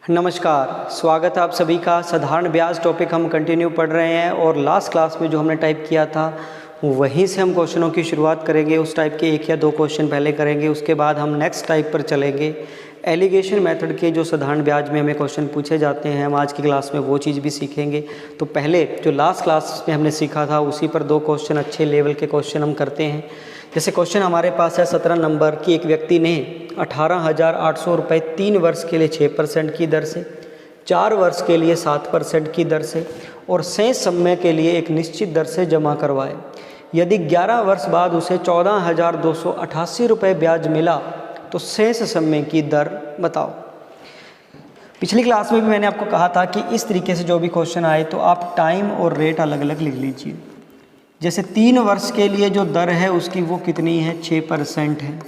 नमस्कार, स्वागत है आप सभी का। साधारण ब्याज टॉपिक हम कंटिन्यू पढ़ रहे हैं और लास्ट क्लास में जो हमने टाइप किया था वहीं से हम क्वेश्चनों की शुरुआत करेंगे। उस टाइप के एक या दो क्वेश्चन पहले करेंगे, उसके बाद हम नेक्स्ट टाइप पर चलेंगे। एलिगेशन मेथड के जो साधारण ब्याज में हमें क्वेश्चन पूछे जाते हैं, हम आज की क्लास में वो चीज़ भी सीखेंगे। तो पहले जो लास्ट क्लास में हमने सीखा था उसी पर दो क्वेश्चन, अच्छे लेवल के क्वेश्चन हम करते हैं। जैसे क्वेश्चन हमारे पास है 17 नंबर की, एक व्यक्ति ने 18,800 रुपये 3 वर्ष के लिए 6% की दर से, 4 वर्ष के लिए 7% की दर से और शेष समय के लिए एक निश्चित दर से जमा करवाए। यदि 11 वर्ष बाद उसे 14,288 रुपये ब्याज मिला तो शेष समय की दर बताओ। पिछली क्लास में भी मैंने आपको कहा था कि इस तरीके से जो भी क्वेश्चन आए तो आप टाइम और रेट अलग अलग लिख लीजिए। जैसे 3 वर्ष के लिए जो दर है उसकी वो कितनी है, 6% है।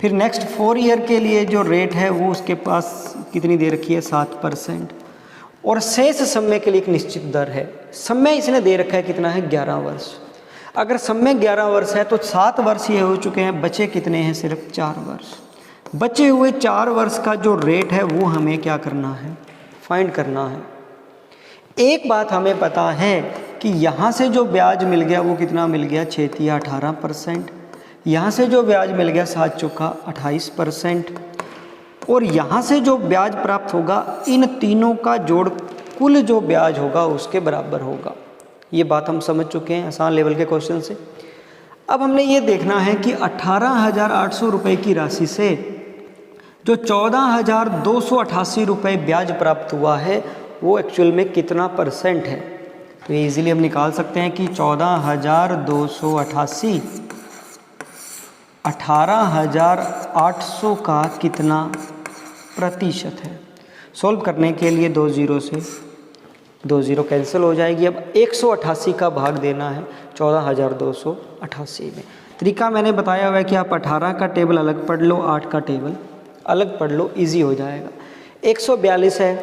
फिर नेक्स्ट 4 ईयर के लिए जो रेट है वो उसके पास कितनी दे रखी है, 7%। और शेष समय के लिए एक निश्चित दर है। समय इसने दे रखा है कितना है, 11 वर्ष। अगर समय 11 वर्ष है तो 7 वर्ष ये हो चुके हैं, बचे कितने हैं, सिर्फ 4 वर्ष। बचे हुए 4 वर्ष का जो रेट है वो हमें क्या करना है, फाइंड करना है। एक बात हमें पता है कि यहाँ से जो ब्याज मिल गया वो कितना मिल गया, 6 या 18%। यहाँ से जो ब्याज मिल गया 7 चौका 28%। और यहाँ से जो ब्याज प्राप्त होगा इन तीनों का जोड़ कुल जो ब्याज होगा उसके बराबर होगा। ये बात हम समझ चुके हैं आसान लेवल के क्वेश्चन से। अब हमने ये देखना है कि 18,800 रुपये की राशि से जो 14,288 रुपये ब्याज प्राप्त हुआ है वो एक्चुअल में कितना परसेंट है। तो ये इजीली हम निकाल सकते हैं कि 14,288 18,800 का कितना प्रतिशत है। सॉल्व करने के लिए 2 जीरो से 2 जीरो कैंसिल हो जाएगी। अब 188 का भाग देना है 14,288 में। तरीका मैंने बताया हुआ है कि आप 18 का टेबल अलग पढ़ लो, 8 का टेबल अलग पढ़ लो, इजी हो जाएगा। 142 है,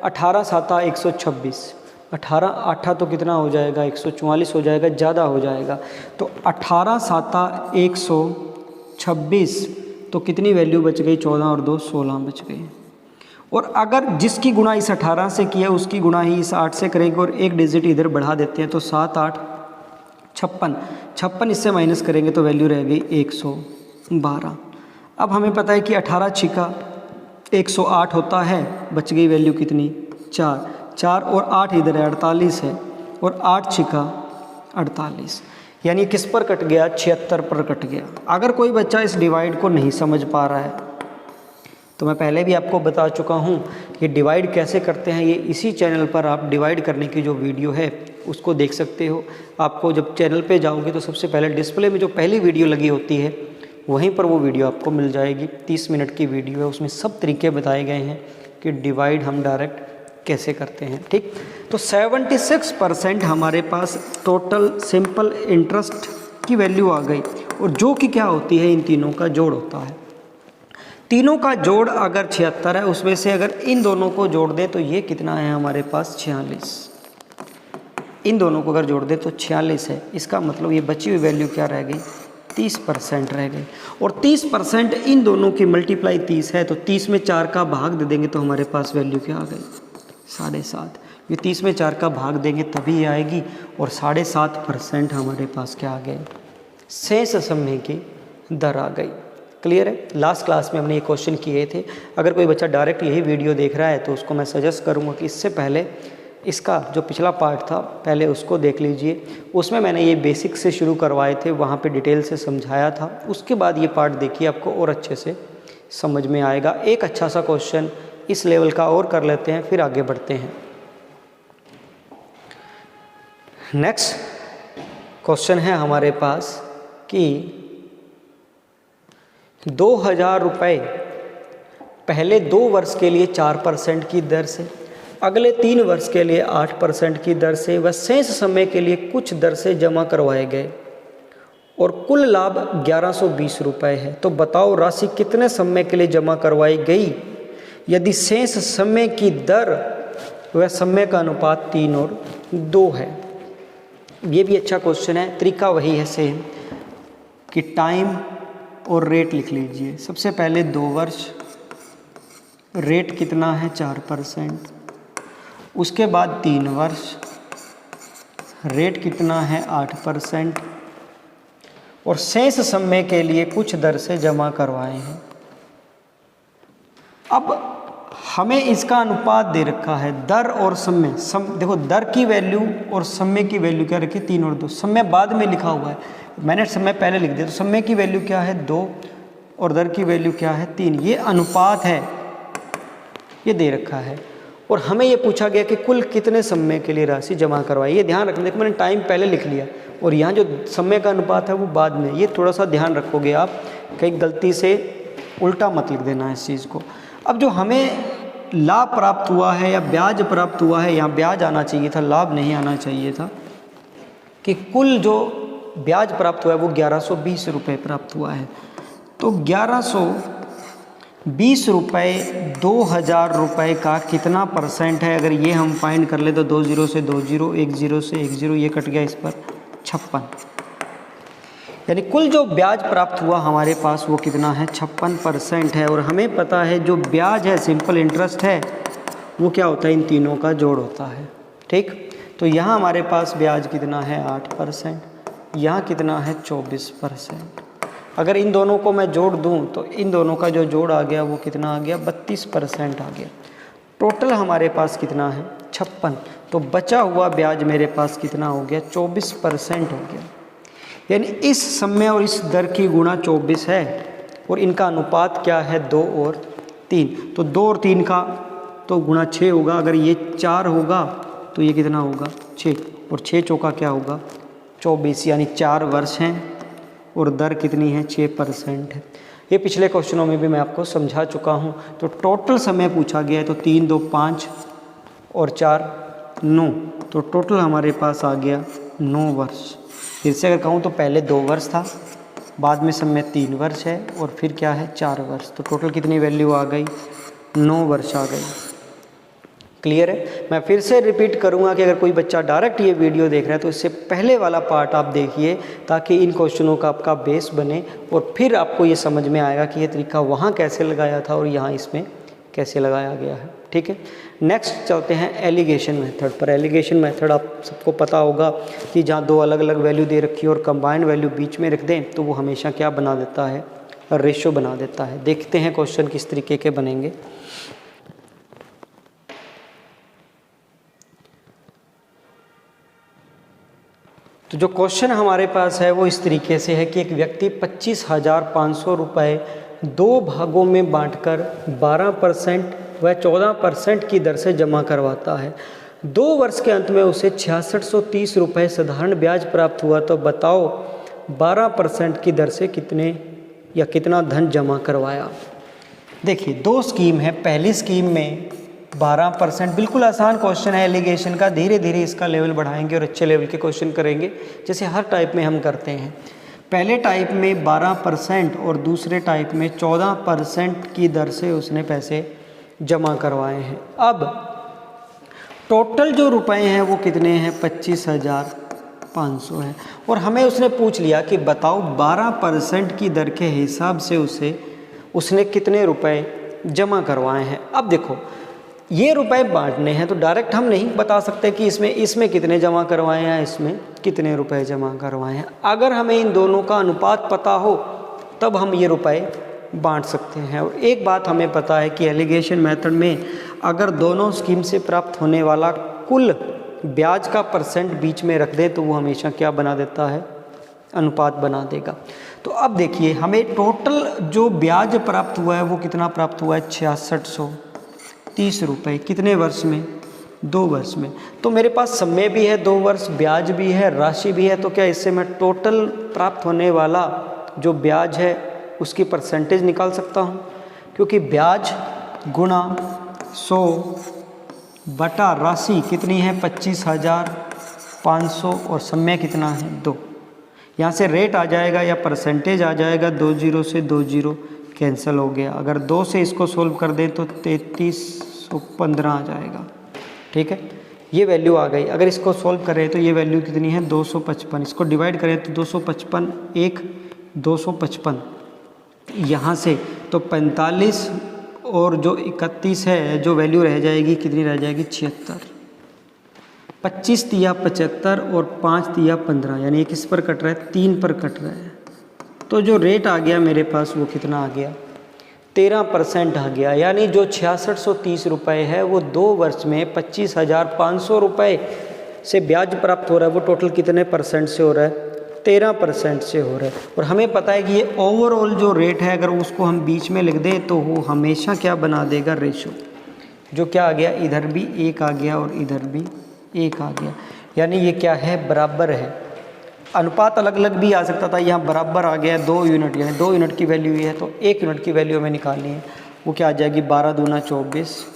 18 7 126, 18 8 तो कितना हो जाएगा, 144 हो जाएगा, ज़्यादा हो जाएगा। तो 18 7 126 तो कितनी वैल्यू बच गई, 14 और 2 16 बच गई। और अगर जिसकी गुणा इस 18 से किया उसकी गुणा ही इस 8 से करेंगे और एक डिजिट इधर बढ़ा देते हैं तो 7 8 56 इससे माइनस करेंगे तो वैल्यू रह गई 112। अब हमें पता है कि 18 छिका 108 होता है, बच गई वैल्यू कितनी, 4 और 8 इधर है, 48 है और 8 छिका 48, यानी किस पर कट गया, 76 पर कट गया। अगर कोई बच्चा इस डिवाइड को नहीं समझ पा रहा है तो मैं पहले भी आपको बता चुका हूँ कि डिवाइड कैसे करते हैं। ये इसी चैनल पर आप डिवाइड करने की जो वीडियो है उसको देख सकते हो। आपको जब चैनल पे जाओगे तो सबसे पहले डिस्प्ले में जो पहली वीडियो लगी होती है वहीं पर वो वीडियो आपको मिल जाएगी। 30 मिनट की वीडियो है, उसमें सब तरीके बताए गए हैं कि डिवाइड हम डायरेक्ट कैसे करते हैं। ठीक, तो 76% हमारे पास टोटल सिंपल इंटरेस्ट की वैल्यू आ गई। और जो कि क्या होती है, इन तीनों का जोड़ होता है। तीनों का जोड़ अगर 76 है, उसमें से अगर इन दोनों को जोड़ दें तो ये कितना है हमारे पास, 46। इन दोनों को अगर जोड़ दें तो 46 है। इसका मतलब ये बची हुई वैल्यू क्या रह गई, 30% रह गई। और 30% इन दोनों की मल्टीप्लाई 30 है तो 30 में 4 का भाग दे देंगे तो हमारे पास वैल्यू क्या आ गई, 7.5। ये 30 में 4 का भाग देंगे तभी आएगी। और 7.5% हमारे पास क्या आ गए, शेष समय की दर आ गई। क्लियर है। लास्ट क्लास में हमने ये क्वेश्चन किए थे। अगर कोई बच्चा डायरेक्ट यही वीडियो देख रहा है तो उसको मैं सजेस्ट करूँगा कि इससे पहले इसका जो पिछला पार्ट था पहले उसको देख लीजिए। उसमें मैंने ये बेसिक से शुरू करवाए थे, वहाँ पे डिटेल से समझाया था। उसके बाद ये पार्ट देखिए, आपको और अच्छे से समझ में आएगा। एक अच्छा सा क्वेश्चन इस लेवल का और कर लेते हैं, फिर आगे बढ़ते हैं। नेक्स्ट क्वेश्चन है हमारे पास कि 2,000 रुपये पहले 2 वर्ष के लिए 4% की दर से, अगले 3 वर्ष के लिए 8% की दर से व शेष समय के लिए कुछ दर से जमा करवाए गए और कुल लाभ 1120 रुपये है। तो बताओ राशि कितने समय के लिए जमा करवाई गई यदि शेष समय की दर व समय का अनुपात 3 और 2 है। ये भी अच्छा क्वेश्चन है। तरीका वही है सेम कि टाइम और रेट लिख लीजिए। सबसे पहले 2 वर्ष रेट कितना है 4%। उसके बाद 3 वर्ष, रेट कितना है 8%। और शेष समय के लिए कुछ दर से जमा करवाए हैं। अब हमें इसका अनुपात दे रखा है दर और समय। देखो दर की वैल्यू और समय की वैल्यू क्या रखी, 3 और 2। समय बाद में लिखा हुआ है, मैंने समय पहले लिख दिया। तो समय की वैल्यू क्या है 2 और दर की वैल्यू क्या है 3। ये अनुपात है, ये दे रखा है। और हमें ये पूछा गया कि कुल कितने समय के लिए राशि जमा करवाई। ये ध्यान रखना, देखो मैंने टाइम पहले लिख लिया और यहाँ जो समय का अनुपात है वो बाद में। ये थोड़ा सा ध्यान रखोगे आप, कहीं गलती से उल्टा मत लिख देना इस चीज़ को। अब जो हमें लाभ प्राप्त हुआ है या ब्याज प्राप्त हुआ है, यहाँ ब्याज आना चाहिए था, लाभ नहीं आना चाहिए था, कि कुल जो ब्याज प्राप्त हुआ है वो 1120 रुपये प्राप्त हुआ है। तो 1120 रुपये 2000 रुपये का कितना परसेंट है, अगर ये हम फाइंड कर ले तो 2 0 से 2 0, 1 0 से 1 0, ये कट गया इस पर 56। यानी कुल जो ब्याज प्राप्त हुआ हमारे पास वो कितना है 56% है। और हमें पता है जो ब्याज है, सिंपल इंटरेस्ट है, वो क्या होता है, इन तीनों का जोड़ होता है। ठीक, तो यहाँ हमारे पास ब्याज कितना है 8%, यहाँ कितना है 24%। अगर इन दोनों को मैं जोड़ दूँ तो इन दोनों का जो जोड़ आ गया वो कितना आ गया 32% आ गया। टोटल हमारे पास कितना है 56। तो बचा हुआ ब्याज मेरे पास कितना हो गया 24% हो गया। यानी इस समय और इस दर की गुणा 24 है और इनका अनुपात क्या है 2 और 3। तो 2 और 3 का तो गुणा 6 होगा। अगर ये 4 होगा तो ये कितना होगा 6, और 6 चौका क्या होगा 24, यानी 4 वर्ष हैं और दर कितनी है 6% है। ये पिछले क्वेश्चनों में भी मैं आपको समझा चुका हूँ। तो टोटल समय पूछा गया है, तो 3 2 5 और 4 9, तो टोटल हमारे पास आ गया 9 वर्ष। फिर से अगर कहूँ तो पहले 2 वर्ष था, बाद में समय 3 वर्ष है और फिर क्या है 4 वर्ष। तो टोटल कितनी वैल्यू आ गई 9 वर्ष आ गई। क्लियर है। मैं फिर से रिपीट करूंगा कि अगर कोई बच्चा डायरेक्ट ये वीडियो देख रहा है तो इससे पहले वाला पार्ट आप देखिए, ताकि इन क्वेश्चनों का आपका बेस बने और फिर आपको ये समझ में आएगा कि ये तरीका वहाँ कैसे लगाया था और यहाँ इसमें कैसे लगाया गया है। ठीक है, नेक्स्ट चलते हैं एलिगेशन मेथड पर। एलिगेशन मेथड आप सबको पता होगा कि जहाँ 2 अलग अलग वैल्यू दे रखी है और कंबाइंड वैल्यू बीच में रख दें तो वो हमेशा क्या बना देता है, रेशो बना देता है। देखते हैं क्वेश्चन किस तरीके के बनेंगे। तो जो क्वेश्चन हमारे पास है वो इस तरीके से है कि एक व्यक्ति 25,500 रुपये 2 भागों में बांटकर 12% व 14% की दर से जमा करवाता है। 2 वर्ष के अंत में उसे 6630 रुपये साधारण ब्याज प्राप्त हुआ। तो बताओ 12% की दर से कितना धन जमा करवाया। देखिए 2 स्कीम है। पहली स्कीम में 12%, बिल्कुल आसान क्वेश्चन है एलिगेशन का। धीरे धीरे इसका लेवल बढ़ाएंगे और अच्छे लेवल के क्वेश्चन करेंगे, जैसे हर टाइप में हम करते हैं। पहले टाइप में 12% और दूसरे टाइप में 14% की दर से उसने पैसे जमा करवाए हैं। अब टोटल जो रुपए हैं वो कितने हैं 25,500 है। और हमें उसने पूछ लिया कि बताओ 12% की दर के हिसाब से उसने कितने रुपए जमा करवाए हैं। अब देखो ये रुपए बांटने हैं तो डायरेक्ट हम नहीं बता सकते कि इसमें कितने जमा करवाए हैं, इसमें कितने रुपए जमा करवाए हैं। अगर हमें इन दोनों का अनुपात पता हो तब हम ये रुपए बांट सकते हैं। और एक बात हमें पता है कि एलिगेशन मेथड में अगर दोनों स्कीम से प्राप्त होने वाला कुल ब्याज का परसेंट बीच में रख दें तो वो हमेशा क्या बना देता है, अनुपात बना देगा। तो अब देखिए हमें टोटल जो ब्याज प्राप्त हुआ है वो कितना प्राप्त हुआ है 6630 रुपये। कितने वर्ष में 2 वर्ष में। तो मेरे पास समय भी है 2 वर्ष, ब्याज भी है, राशि भी है। तो क्या इससे मैं टोटल प्राप्त होने वाला जो ब्याज है उसकी परसेंटेज निकाल सकता हूँ, क्योंकि ब्याज गुणा 100 बटा राशि कितनी है 25,500 और समय कितना है 2। यहाँ से रेट आ जाएगा या परसेंटेज आ जाएगा, 2 0 से 2 0 कैंसिल हो गया। अगर 2 से इसको सोल्व कर दें तो 3315 आ जाएगा। ठीक है, ये वैल्यू आ गई। अगर इसको सोल्व करें तो ये वैल्यू कितनी है 255। इसको डिवाइड करें तो 255 1 255 यहाँ से तो 45 और जो 31 है जो वैल्यू रह जाएगी कितनी रह जाएगी 76। 25 तिया 75 और 5 तिया 15, यानी किस पर कट रहा है 3 पर कट रहा है। तो जो रेट आ गया मेरे पास वो कितना आ गया 13% आ गया। यानी जो 6630 रुपये है वो 2 वर्ष में 25,500 रुपये से ब्याज प्राप्त हो रहा है। वो टोटल कितने परसेंट से हो रहा है 13% से हो रहा है। और हमें पता है कि ये ओवरऑल जो रेट है अगर उसको हम बीच में लिख दें तो वो हमेशा क्या बना देगा रेशो, जो क्या आ गया इधर भी 1 आ गया और इधर भी 1 आ गया। यानी ये क्या है बराबर है। अनुपात अलग अलग भी आ सकता था, यहाँ बराबर आ गया 2 यूनिट, यानी 2 यूनिट की वैल्यू है तो 1 यूनिट की वैल्यू हमें निकालनी है। वो क्या आ जाएगी 12 दूना 24,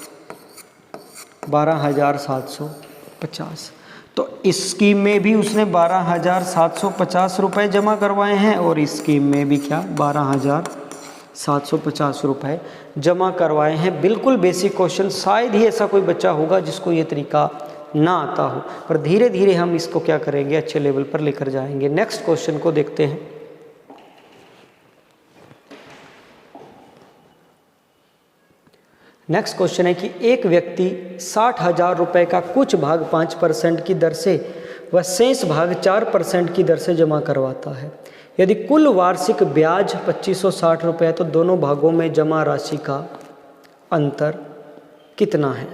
12,750। तो इस स्कीम में भी उसने 12,750 रुपये जमा करवाए हैं और इस स्कीम में भी क्या 12,750 रुपये जमा करवाए हैं। बिल्कुल बेसिक क्वेश्चन, शायद ही ऐसा कोई बच्चा होगा जिसको ये तरीका ना आता हो, पर धीरे धीरे हम इसको क्या करेंगे अच्छे लेवल पर लेकर जाएंगे। नेक्स्ट क्वेश्चन को देखते हैं। नेक्स्ट क्वेश्चन है कि एक व्यक्ति 60,000 रुपये का कुछ भाग 5% की दर से व शेष भाग 4% की दर से जमा करवाता है। यदि कुल वार्षिक ब्याज 2560 रुपये है तो दोनों भागों में जमा राशि का अंतर कितना है।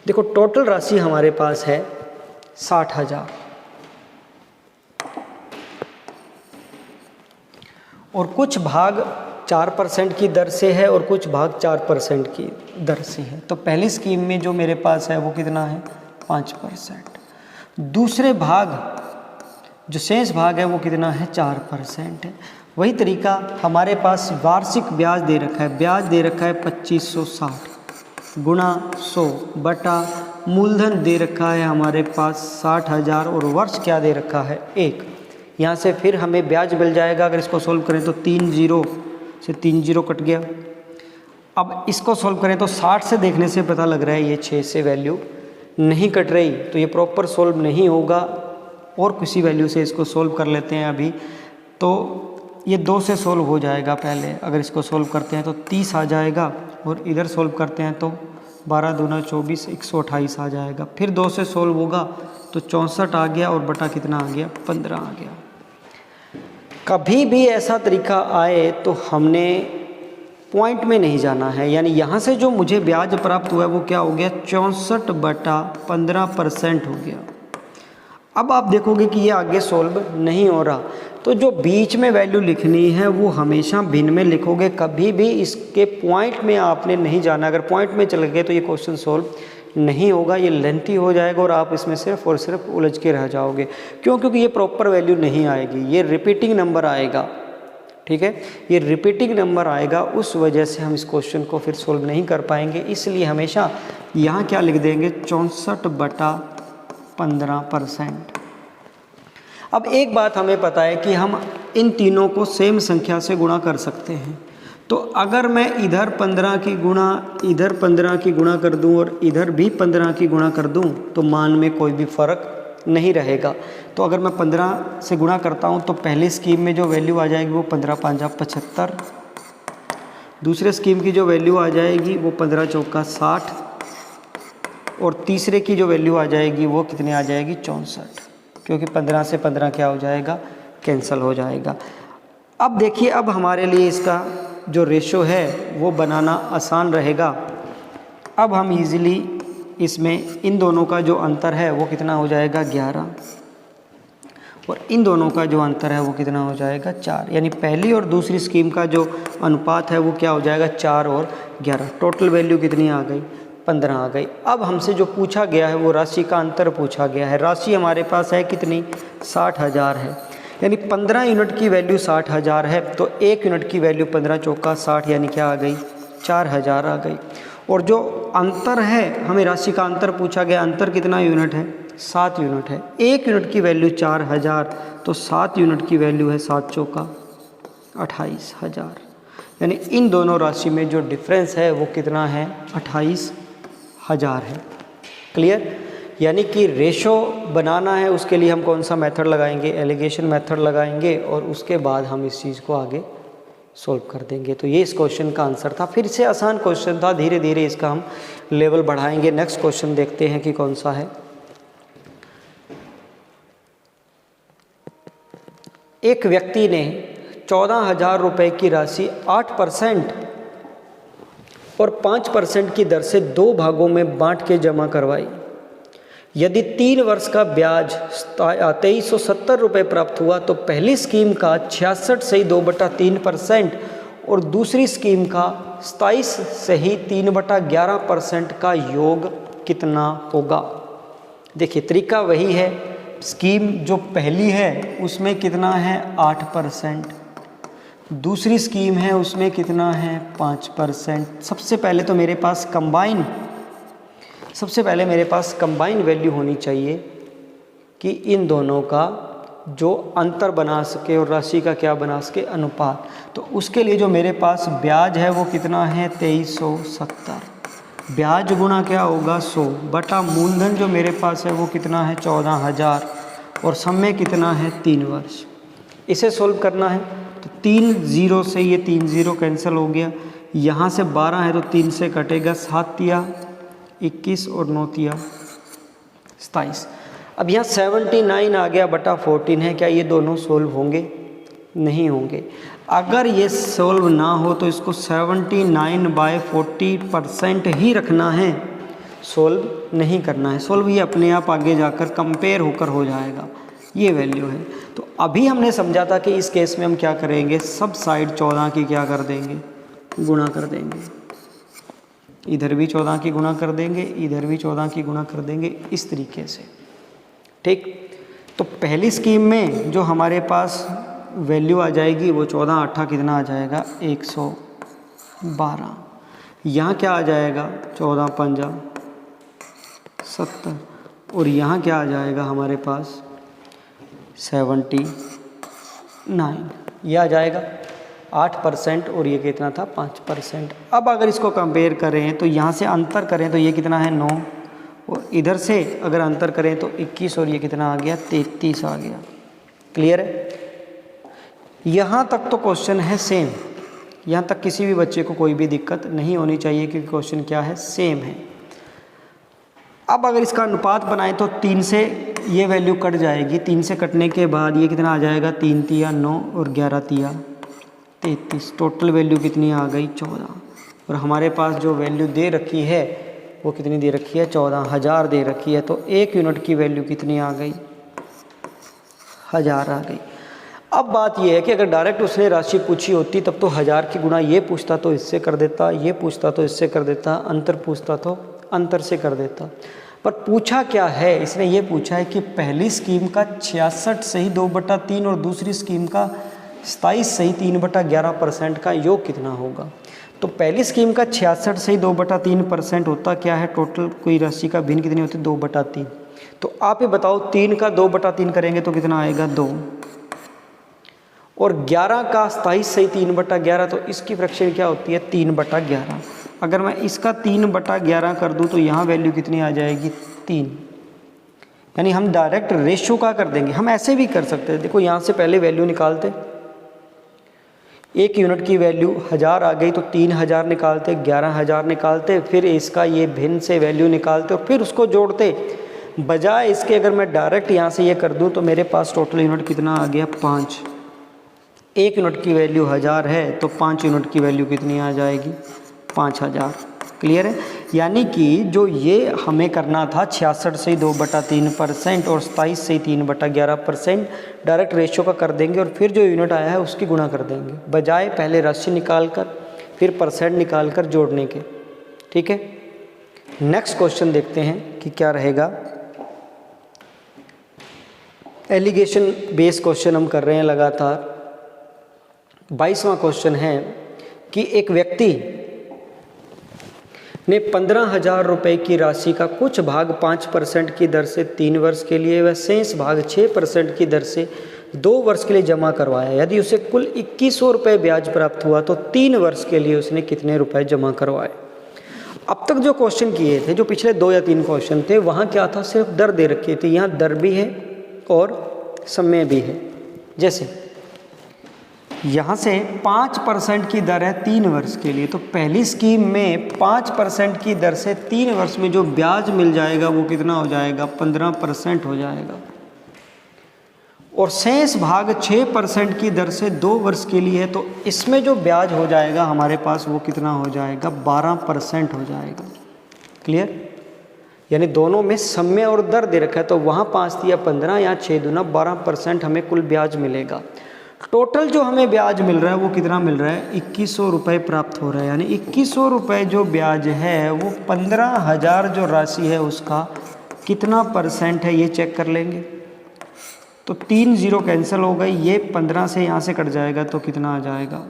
देखो टोटल राशि हमारे पास है 60,000 और कुछ भाग 4% की दर से है और कुछ भाग 4% की दर से है। तो पहली स्कीम में जो मेरे पास है वो कितना है 5%। दूसरे भाग जो शेष भाग है वो कितना है 4% है। वही तरीका हमारे पास वार्षिक ब्याज दे रखा है, ब्याज दे रखा है 2560 गुणा 100 बटा मूलधन दे रखा है हमारे पास 60,000 और वर्ष क्या दे रखा है 1। यहाँ से फिर हमें ब्याज मिल जाएगा। अगर इसको सोल्व करें तो 3 0 से 3 0 कट गया। अब इसको सोल्व करें तो 60 से देखने से पता लग रहा है ये 6 से वैल्यू नहीं कट रही, तो ये प्रॉपर सोल्व नहीं होगा। और किसी वैल्यू से इसको सोल्व कर लेते हैं अभी, तो ये 2 से सोल्व हो जाएगा। पहले अगर इसको सोल्व करते हैं तो 30 आ जाएगा और इधर सोल्व करते हैं तो 12 दूना 24 128 आ जाएगा। फिर 2 से सोल्व होगा तो 64 आ गया और बटा कितना आ गया 15 आ गया। कभी भी ऐसा तरीका आए तो हमने पॉइंट में नहीं जाना है, यानी यहाँ से जो मुझे ब्याज प्राप्त हुआ है वो क्या हो गया 64 बटा 15% हो गया। अब आप देखोगे कि ये आगे सोल्व नहीं हो रहा, तो जो बीच में वैल्यू लिखनी है वो हमेशा भिन्न में लिखोगे। कभी भी इसके पॉइंट में आपने नहीं जाना। अगर पॉइंट में चले गए तो ये क्वेश्चन सोल्व नहीं होगा, ये लेंथी हो जाएगा और आप इसमें सिर्फ और सिर्फ उलझ के रह जाओगे। क्यों? क्योंकि ये प्रॉपर वैल्यू नहीं आएगी, ये रिपीटिंग नंबर आएगा। ठीक है, ये रिपीटिंग नंबर आएगा, उस वजह से हम इस क्वेश्चन को फिर सोल्व नहीं कर पाएंगे। इसलिए हमेशा यहाँ क्या लिख देंगे 64 बटा 15%। अब एक बात हमें पता है कि हम इन तीनों को सेम संख्या से गुणा कर सकते हैं। तो अगर मैं इधर 15 की गुणा इधर 15 की गुणा कर दूं और इधर भी 15 की गुणा कर दूं तो मान में कोई भी फ़र्क नहीं रहेगा। तो अगर मैं 15 से गुणा करता हूं तो पहली स्कीम में जो वैल्यू आ जाएगी वो 15 5 75, दूसरे स्कीम की जो वैल्यू आ जाएगी वो 15 चौका 60 और तीसरे की जो वैल्यू आ जाएगी वो कितने आ जाएगी 64, क्योंकि 15 से 15 क्या हो जाएगा कैंसिल हो जाएगा। अब देखिए, अब हमारे लिए इसका जो रेशो है वो बनाना आसान रहेगा। अब हम इजीली इसमें इन दोनों का जो अंतर है वो कितना हो जाएगा 11 और इन दोनों का जो अंतर है वो कितना हो जाएगा 4, यानी पहली और दूसरी स्कीम का जो अनुपात है वो क्या हो जाएगा 4 और 11। टोटल वैल्यू कितनी आ गई 15 आ गई। अब हमसे जो पूछा गया है वो राशि का अंतर पूछा गया है। राशि हमारे पास है कितनी 60,000 है, यानी 15 यूनिट की वैल्यू 60,000 है तो 1 यूनिट की वैल्यू 15 चौका 60, यानी क्या आ गई 4,000 आ गई। और जो अंतर है, हमें राशि का अंतर पूछा गया, अंतर कितना यूनिट है 7 यूनिट है। 1 यूनिट की वैल्यू 4,000 तो 7 यूनिट की वैल्यू है 7 चौका 28,000, यानी इन दोनों राशि में जो डिफरेंस है वो कितना है 28,000 है। क्लियर? यानी कि रेशो बनाना है, उसके लिए हम कौन सा मेथड लगाएंगे एलिगेशन मेथड लगाएंगे और उसके बाद हम इस चीज़ को आगे सोल्व कर देंगे। तो ये इस क्वेश्चन का आंसर था। फिर से आसान क्वेश्चन था, धीरे धीरे इसका हम लेवल बढ़ाएंगे। नेक्स्ट क्वेश्चन देखते हैं कि कौन सा है। एक व्यक्ति ने 14,000 रुपये की राशि 8% और 5% की दर से 2 भागों में बांट के जमा करवाई। यदि 3 वर्ष का ब्याज 2370 रुपये प्राप्त हुआ तो पहली स्कीम का 66 सही 2/3% और दूसरी स्कीम का 27 सही 3/11% का योग कितना होगा। देखिए तरीका वही है, स्कीम जो पहली है उसमें कितना है 8%, दूसरी स्कीम है उसमें कितना है 5%। सबसे पहले मेरे पास कंबाइन वैल्यू होनी चाहिए कि इन दोनों का जो अंतर बना सके और राशि का क्या बना सके, अनुपात। तो उसके लिए जो मेरे पास ब्याज है वो कितना है 2370, ब्याज गुणा क्या होगा 100 बटा मूलधन जो मेरे पास है वो कितना है 14,000 और समय कितना है 3 वर्ष। इसे सोल्व करना है तो 3 0 से ये 3 0 कैंसिल हो गया, यहाँ से 12 है तो 3 से कटेगा, 7 तिया 21 और 9 तिया 27। अब यहाँ 79 आ गया बटा 14 है, क्या ये दोनों सोल्व होंगे? नहीं होंगे। अगर ये सोल्व ना हो तो इसको 79/40% ही रखना है, सोल्व नहीं करना है। सोल्व ये अपने आप आगे जाकर कंपेयर होकर हो जाएगा, ये वैल्यू है। तो अभी हमने समझा था कि इस केस में हम क्या करेंगे, सब साइड 14 की क्या कर देंगे, गुणा कर देंगे। इधर भी 14 की गुणा कर देंगे, इधर भी 14 की गुणा कर देंगे, इस तरीके से। ठीक, तो पहली स्कीम में जो हमारे पास वैल्यू आ जाएगी वो 14 8 कितना आ जाएगा 112। यहाँ क्या आ जाएगा 14 5 70 और यहाँ क्या आ जाएगा हमारे पास 79, ये आ जाएगा 8% और ये कितना था 5%। अब अगर इसको कंपेयर करें तो यहाँ से अंतर करें तो ये कितना है 9 और इधर से अगर अंतर करें तो 21 और ये कितना आ गया 33 आ गया। क्लियर है? यहाँ तक तो क्वेश्चन है सेम, यहाँ तक किसी भी बच्चे को कोई भी दिक्कत नहीं होनी चाहिए क्योंकि क्वेश्चन क्या है, सेम है। अब अगर इसका अनुपात बनाएं तो 3 से ये वैल्यू कट जाएगी, 3 से कटने के बाद ये कितना आ जाएगा 3 तिया 9 और 11 तिया 33, टोटल वैल्यू कितनी आ गई 14। और हमारे पास जो वैल्यू दे रखी है वो कितनी दे रखी है 14,000 दे रखी है। तो 1 यूनिट की वैल्यू कितनी आ गई 1000 आ गई। अब बात यह है कि अगर डायरेक्ट उसने राशि पूछी होती तब तो 1000 की गुणा ये पूछता तो इससे कर देता, ये पूछता तो इससे कर देता, अंतर पूछता तो अंतर से कर देता। पर पूछा क्या है, इसने ये पूछा है कि पहली स्कीम का 66 सही 2/3 और दूसरी स्कीम का 27 सही 3/11% का योग कितना होगा। तो पहली स्कीम का 66 सही 2/3% होता क्या है, टोटल कोई राशि का भिन्न कितनी होती है 2/3। तो आप ये बताओ 3 का 2/3 करेंगे तो कितना आएगा 2 और 11 का 27 सही 3/11, तो इसकी फ्रैक्शन क्या होती है 3/11। अगर मैं इसका 3/11 कर दूं तो यहाँ वैल्यू कितनी आ जाएगी 3। यानी हम डायरेक्ट रेशियो का कर देंगे, हम ऐसे भी कर सकते हैं। देखो यहाँ से पहले वैल्यू निकालते, 1 यूनिट की वैल्यू 1000 आ गई तो 3000 निकालते, 11000 निकालते, फिर इसका ये भिन्न से वैल्यू निकालते और फिर उसको जोड़ते। बजाय इसके अगर मैं डायरेक्ट यहाँ से ये कर दूँ तो मेरे पास टोटल यूनिट कितना आ गया 5। 1 यूनिट की वैल्यू 1000 है तो 5 यूनिट की वैल्यू कितनी आ जाएगी 5000। क्लियर है? यानी कि जो ये हमें करना था 66 से 2/3% और 27 से 3/11%, डायरेक्ट रेशियो का कर देंगे और फिर जो यूनिट आया है उसकी गुणा कर देंगे, बजाय पहले राशि निकाल कर फिर परसेंट निकाल कर जोड़ने के। ठीक है, नेक्स्ट क्वेश्चन देखते हैं कि क्या रहेगा। एलिगेशन बेस क्वेश्चन हम कर रहे हैं लगातार। 22वां क्वेश्चन है कि एक व्यक्ति ने 15,000 रुपये की राशि का कुछ भाग 5% की दर से 3 वर्ष के लिए व शेष भाग 6% की दर से 2 वर्ष के लिए जमा करवाया। यदि उसे कुल 2100 रुपये ब्याज प्राप्त हुआ तो 3 वर्ष के लिए उसने कितने रुपए जमा करवाए। अब तक जो क्वेश्चन किए थे, जो पिछले 2 या 3 क्वेश्चन थे, वहाँ क्या था, सिर्फ दर दे रखी थी। यहाँ दर भी है और समय भी है। जैसे यहाँ से 5% की दर है 3 वर्ष के लिए, तो पहली स्कीम में 5% की दर से 3 वर्ष में जो ब्याज मिल जाएगा वो कितना हो जाएगा, 15% हो जाएगा। और शेष भाग 6% की दर से 2 वर्ष के लिए है, तो इसमें जो ब्याज हो जाएगा हमारे पास वो कितना हो जाएगा, 12% हो जाएगा। क्लियर? यानी दोनों में समय और दर दे रखा है, तो वहाँ 5 दिया 15, यहाँ 6 दूना 12% हमें कुल ब्याज मिलेगा। टोटल जो हमें ब्याज मिल रहा है वो कितना मिल रहा है, 2100 रुपये प्राप्त हो रहा है। यानी 2100 रुपये जो ब्याज है वो 15,000 जो राशि है उसका कितना परसेंट है ये चेक कर लेंगे। तो 3 0 कैंसिल हो गई, ये 15 से यहाँ से कट जाएगा तो कितना आ जाएगा,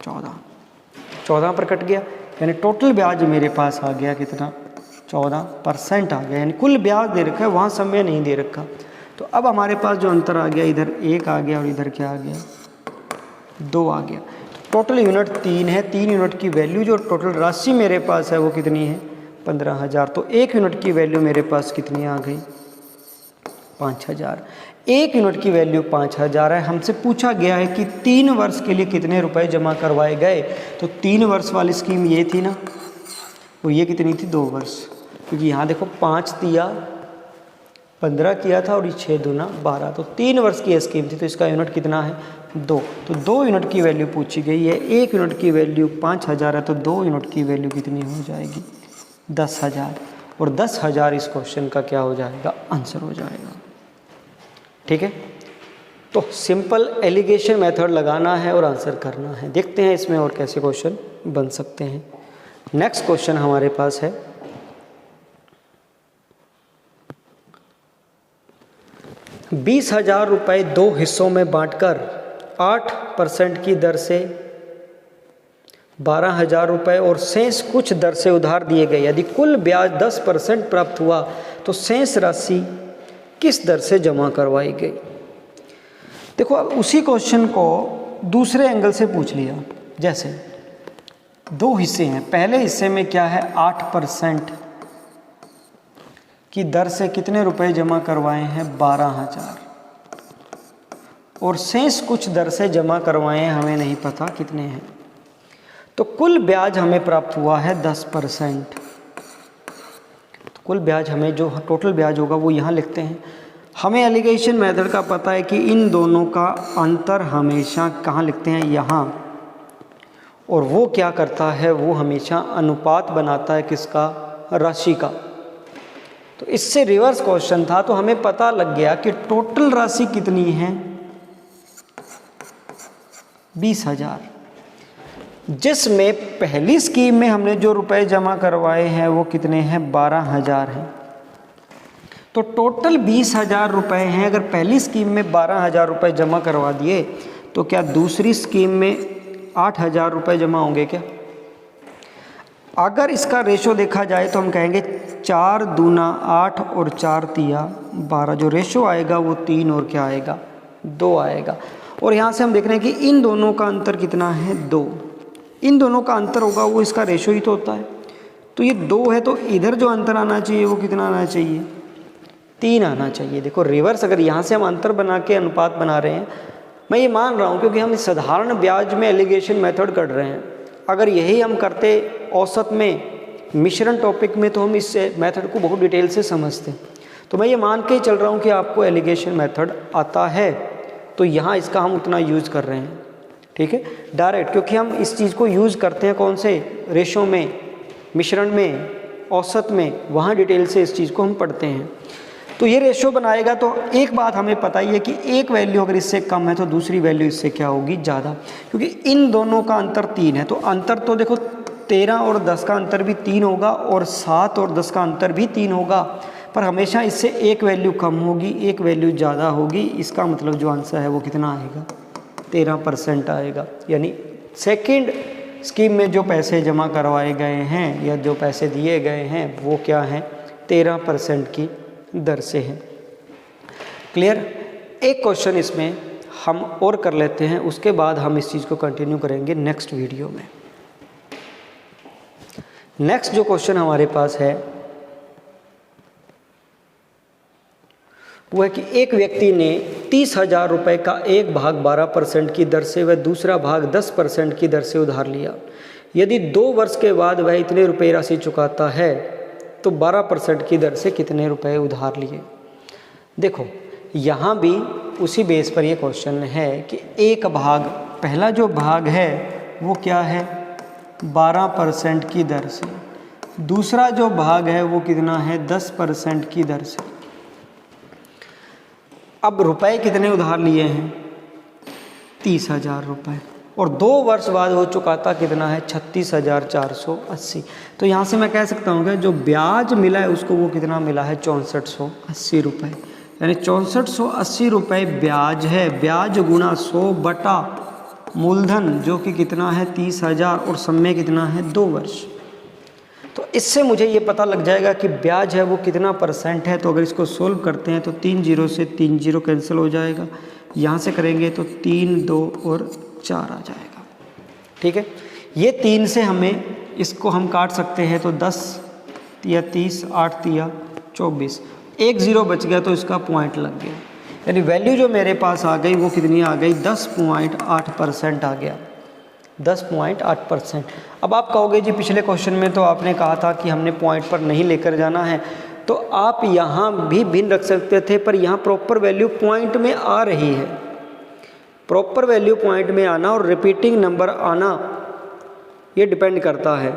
14 पर कट गया। यानी टोटल ब्याज मेरे पास आ गया कितना, 14% आ गया। यानी कुल ब्याज दे रखा है, वहाँ समय नहीं दे रखा। तो अब हमारे पास जो अंतर आ गया, इधर 1 आ गया और इधर क्या आ गया, 2 आ गया। टोटल यूनिट 3 है, 3 यूनिट की वैल्यू जो टोटल राशि मेरे पास है वो कितनी है, 15,000। तो 1 यूनिट की वैल्यू मेरे पास कितनी आ गई, 5,000। 1 यूनिट की वैल्यू 5,000 है। हमसे पूछा गया है कि 3 वर्ष के लिए कितने रुपए जमा करवाए गए। तो 3 वर्ष वाली स्कीम ये थी ना, वो ये कितनी थी, 2 वर्ष, क्योंकि यहाँ देखो 5 दिया 15 किया था और ये 6 दूना 12, तो 3 वर्ष की स्कीम थी। तो इसका यूनिट कितना है, 2। तो 2 यूनिट की वैल्यू पूछी गई है। 1 यूनिट की वैल्यू 5,000 है, तो 2 यूनिट की वैल्यू कितनी हो जाएगी, 10,000। और 10,000 इस क्वेश्चन का क्या हो जाएगा, आंसर हो जाएगा। ठीक है, तो सिंपल एलिगेशन मेथड लगाना है और आंसर करना है। देखते हैं इसमें और कैसे क्वेश्चन बन सकते हैं। नेक्स्ट क्वेश्चन हमारे पास है, 20,000 रुपये 2 हिस्सों में बांटकर 8% की दर से 12,000 रुपये और शेष कुछ दर से उधार दिए गए। यदि कुल ब्याज 10% प्राप्त हुआ तो शेष राशि किस दर से जमा करवाई गई। देखो, अब उसी क्वेश्चन को दूसरे एंगल से पूछ लिया। जैसे 2 हिस्से हैं, पहले हिस्से में क्या है, 8% की दर से कितने रुपए जमा करवाए हैं, 12,000, और शेष कुछ दर से जमा करवाए हैं, हमें नहीं पता कितने हैं। तो कुल ब्याज हमें प्राप्त हुआ है 10%। तो कुल ब्याज हमें जो टोटल ब्याज होगा वो यहाँ लिखते हैं। हमें एलिगेशन मेथड का पता है कि इन दोनों का अंतर हमेशा कहाँ लिखते हैं, यहाँ, और वो क्या करता है, वो हमेशा अनुपात बनाता है किसका, राशि का। तो इससे रिवर्स क्वेश्चन था, तो हमें पता लग गया कि टोटल राशि कितनी है, 20,000, जिसमें पहली स्कीम में हमने जो रुपए जमा करवाए हैं वो कितने हैं, 12,000 हैं। तो टोटल 20,000 रुपये हैं। अगर पहली स्कीम में 12,000 रुपये जमा करवा दिए तो क्या दूसरी स्कीम में 8,000 रुपये जमा होंगे क्या? अगर इसका रेशो देखा जाए तो हम कहेंगे 4 दूना 8 और 4 तिया 12। जो रेशो आएगा वो 3 और क्या आएगा, 2 आएगा। और यहाँ से हम देख रहे हैं कि इन दोनों का अंतर कितना है, 2। इन दोनों का अंतर होगा वो इसका रेशो ही तो होता है। तो ये 2 है, तो इधर जो अंतर आना चाहिए वो कितना आना चाहिए, 3 आना चाहिए। देखो रिवर्स, अगर यहाँ से हम अंतर बना के अनुपात बना रहे हैं, मैं ये मान रहा हूँ क्योंकि हम साधारण ब्याज में एलिगेशन मेथड कर रहे हैं। अगर यही हम करते औसत में, मिश्रण टॉपिक में, तो हम इस मेथड को बहुत डिटेल से समझते। तो मैं ये मान के ही चल रहा हूँ कि आपको एलिगेशन मेथड आता है, तो यहाँ इसका हम उतना यूज़ कर रहे हैं। ठीक है, डायरेक्ट, क्योंकि हम इस चीज़ को यूज़ करते हैं कौन से, रेशो में, मिश्रण में, औसत में, वहाँ डिटेल से इस चीज़ को हम पढ़ते हैं। तो ये रेशो बनाएगा तो एक बात हमें पता ही है कि एक वैल्यू अगर इससे कम है तो दूसरी वैल्यू इससे क्या होगी, ज़्यादा, क्योंकि इन दोनों का अंतर 3 है। तो अंतर तो देखो 13 और 10 का अंतर भी 3 होगा और 7 और 10 का अंतर भी 3 होगा, पर हमेशा इससे एक वैल्यू कम होगी, एक वैल्यू ज़्यादा होगी। इसका मतलब जो आंसर है वो कितना आएगा, 13% आएगा। यानी सेकेंड स्कीम में जो पैसे जमा करवाए गए हैं या जो पैसे दिए गए हैं वो क्या हैं, 13% की दर से है। क्लियर? एक क्वेश्चन इसमें हम और कर लेते हैं, उसके बाद हम इस चीज़ को कंटिन्यू करेंगे नेक्स्ट वीडियो में। नेक्स्ट जो क्वेश्चन हमारे पास है वो है कि एक व्यक्ति ने 30,000 रुपये का एक भाग 12% की दर से व दूसरा भाग 10% की दर से उधार लिया। यदि 2 वर्ष के बाद वह इतने रुपये राशि चुकाता है तो 12% की दर से कितने रुपए उधार लिए। देखो यहाँ भी उसी बेस पर ये क्वेश्चन है कि एक भाग, पहला जो भाग है वो क्या है 12% की दर से, दूसरा जो भाग है वो कितना है 10% की दर से। अब रुपए कितने उधार लिए हैं 30,000 रुपये और 2 वर्ष बाद वो चुकाता कितना है 36,480। तो यहाँ से मैं कह सकता हूँ कि जो ब्याज मिला है उसको वो कितना मिला है 6480 रुपये, यानी 6480 रुपये ब्याज है। ब्याज गुणा 100 बटा मूलधन जो कि कितना है 30,000 और समय कितना है 2 वर्ष। तो इससे मुझे ये पता लग जाएगा कि ब्याज है वो कितना % है। तो अगर इसको सोल्व करते हैं तो 3 0 से 3 0 कैंसिल हो जाएगा, यहाँ से करेंगे तो 3 2 और 4 आ जाएगा। ठीक है, ये 3 से हमें इसको हम काट सकते हैं तो 10 या 30, 8 या 24, 1 0 बच गया तो इसका पॉइंट लग गया, यानी वैल्यू जो मेरे पास आ गई वो कितनी आ गई 10.8% आ गया, 10.8%। अब आप कहोगे जी पिछले क्वेश्चन में तो आपने कहा था कि हमने पॉइंट पर नहीं लेकर जाना है, तो आप यहाँ भी भिन्न रख सकते थे, पर यहाँ प्रॉपर वैल्यू पॉइंट में आ रही है। प्रॉपर वैल्यू पॉइंट में आना और रिपीटिंग नंबर आना ये डिपेंड करता है।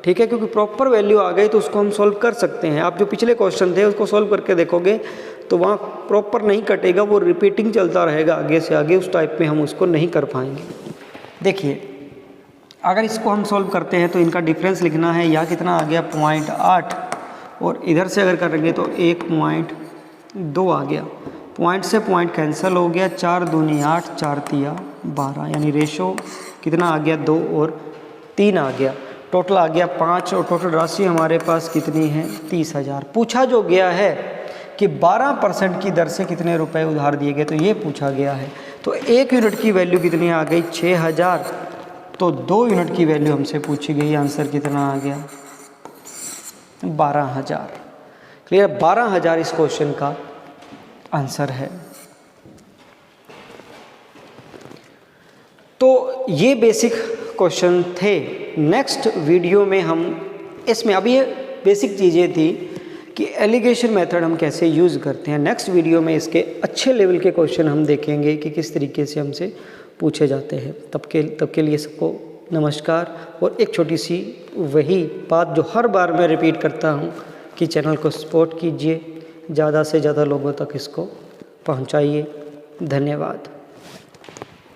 ठीक है, क्योंकि प्रॉपर वैल्यू आ गई तो उसको हम सॉल्व कर सकते हैं। आप जो पिछले क्वेश्चन थे उसको सॉल्व करके देखोगे तो वहाँ प्रॉपर नहीं कटेगा, वो रिपीटिंग चलता रहेगा आगे से आगे, उस टाइप में हम उसको नहीं कर पाएंगे। देखिए अगर इसको हम सॉल्व करते हैं तो इनका डिफरेंस लिखना है, यहाँ कितना आ गया 0.8 और इधर से अगर करेंगे तो 1.2 आ गया। पॉइंट से पॉइंट कैंसिल हो गया, 4 दूनी 8, 4 तिया 12, यानी रेशो कितना आ गया 2 और 3 आ गया। टोटल आ गया 5 और टोटल राशि हमारे पास कितनी है 30,000। पूछा जो गया है कि 12% की दर से कितने रुपए उधार दिए गए, तो ये पूछा गया है। तो 1 यूनिट की वैल्यू कितनी आ गई 6,000, तो 2 यूनिट की वैल्यू हमसे पूछी गई, आंसर कितना आ गया 12,000। क्लियर, 12,000 इस क्वेश्चन का आंसर है। तो ये बेसिक क्वेश्चन थे। नेक्स्ट वीडियो में हम इसमें, अभी ये बेसिक चीज़ें थी कि एलिगेशन मेथड हम कैसे यूज़ करते हैं। नेक्स्ट वीडियो में इसके अच्छे लेवल के क्वेश्चन हम देखेंगे कि किस तरीके से हमसे पूछे जाते हैं। तब के लिए सबको नमस्कार। और एक छोटी सी वही बात जो हर बार मैं रिपीट करता हूँ कि चैनल को सपोर्ट कीजिए, ज़्यादा से ज़्यादा लोगों तक इसको पहुँचाइए। धन्यवाद।